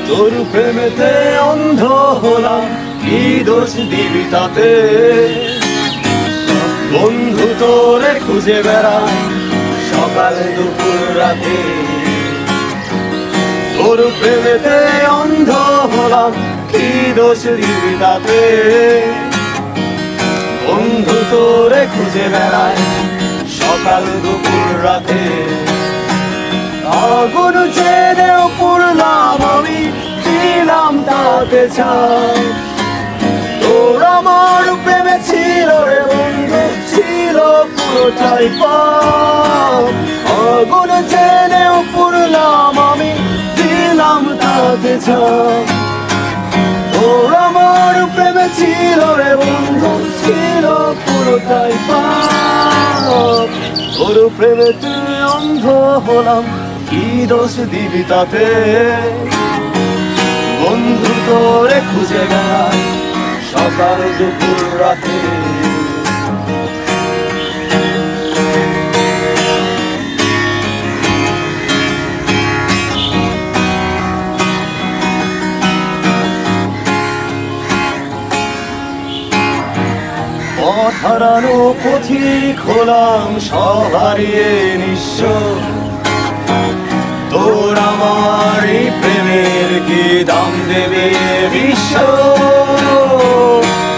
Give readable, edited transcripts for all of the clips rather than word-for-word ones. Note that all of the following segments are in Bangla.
তোর প্রেমেতে অন্ধ হলাম, কি দোষ দিবি তাতে? বন্ধু তোরে খুঁজে বেড়াই সকাল দুপুর রাতে। তোর প্রেমেতে অন্ধ হলাম, কি দোষ দিবি তাতে? বন্ধু তোরে খুঁজে বেড়াই সকাল দুপুর রাতে। আগুন ছেড়েও পুরলাম আমি, দিলাম তাতে ছাই। তোর আমার প্রেমে ছিল রে বন্ধু, ছিল পুরোটাই পাপ। আগুন ছেড়েও পুরলাম আমি, দিলাম তাতে ছাই। তোর আমার প্রেমে ছিল রে বন্ধু, ছিল পুরোটাই পাপ। তোর প্রেমেতে অন্ধ হলাম, কি দোষ দিবি তাতে? বন্ধু তোরে খুঁজে বেড়াই সকাল দুপুর রাতে। পথ হারানো পথিক হলাম, সব হারিয়ে নিঃস্ব। তোর আমার এই প্রেমের কি দাম দেবে বিশ্ব?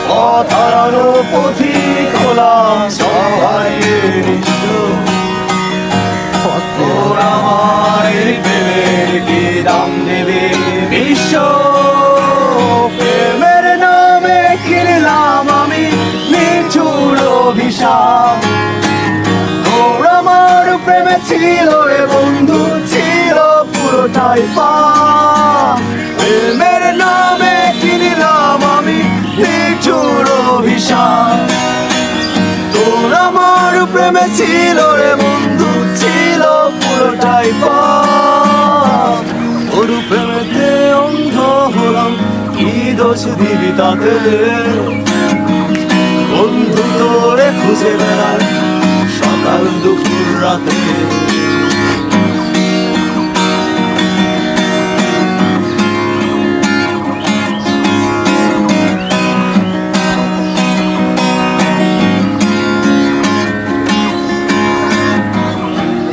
পথ হারানো পথিক হলাম, সব হারিয়ে নিঃস্ব। তোর আমার এই প্রেমের কি দাম দেবে বিশ্ব? প্রেমের নামে কিনলাম আমি নিঠুর অভিশাপ। তোর আমার প্রেমে ছিল রে বন্ধু, ছিল পুরোটাই পাপ। প্রেমের নামে কিনলাম আমি নিঠুর অভিশাপ। তোর আমার প্রেমে ছিল রে বন্ধু, ছিল পুরোটাই পাপ। তোর প্রেমেতে অন্ধ হলাম, কি দোষ দিবি তাতে? বন্ধু তোরে খুঁজে বেড়াই সকাল দুপুর রাতে।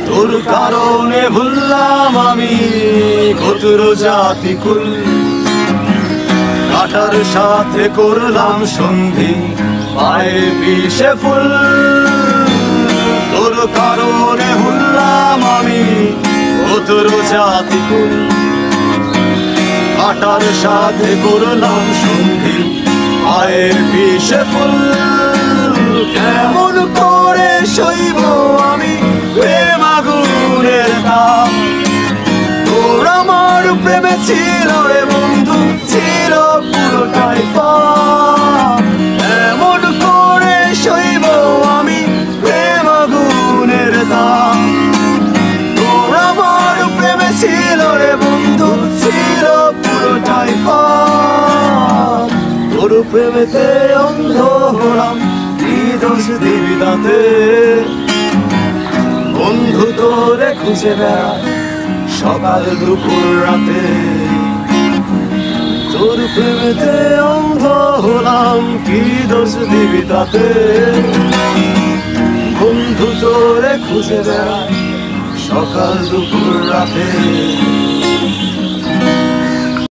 তোর কারণে ভুললাম আমি কতর জাতি কুল। কাটার সাথে করলাম সন্ধি, পায়ে বিষে ফুল। তোর কারণে ভুললাম আমি কতর জাতি কুল। কাটার সাথে করলাম সন্ধি, পায়ে বিষে ফুল। কেমন করে সইব আমি প্রেম আগুনের তাপ? তোর আমার প্রেমে ছিল রে বন্ধু, ছিল পুরোটাই পাপ। এমন করে সইব আমি প্রেম আগুনের তাপ? তোর আমার প্রেমে ছিল রে বন্ধু, ছিল পুরোটাই পাপ। তোর প্রেমেতে অন্ধ হলাম, কি দোষ দিবি তাতে? বন্ধু তোরে খুঁজে বেড়াই সকাল দুপুর রাতে। তোর প্রেমেতে অন্ধ হলাম, কি দোষ দিবি তাতে? বন্ধু তোরে খুঁজে বেড়াই সকাল দুপুর রাতে।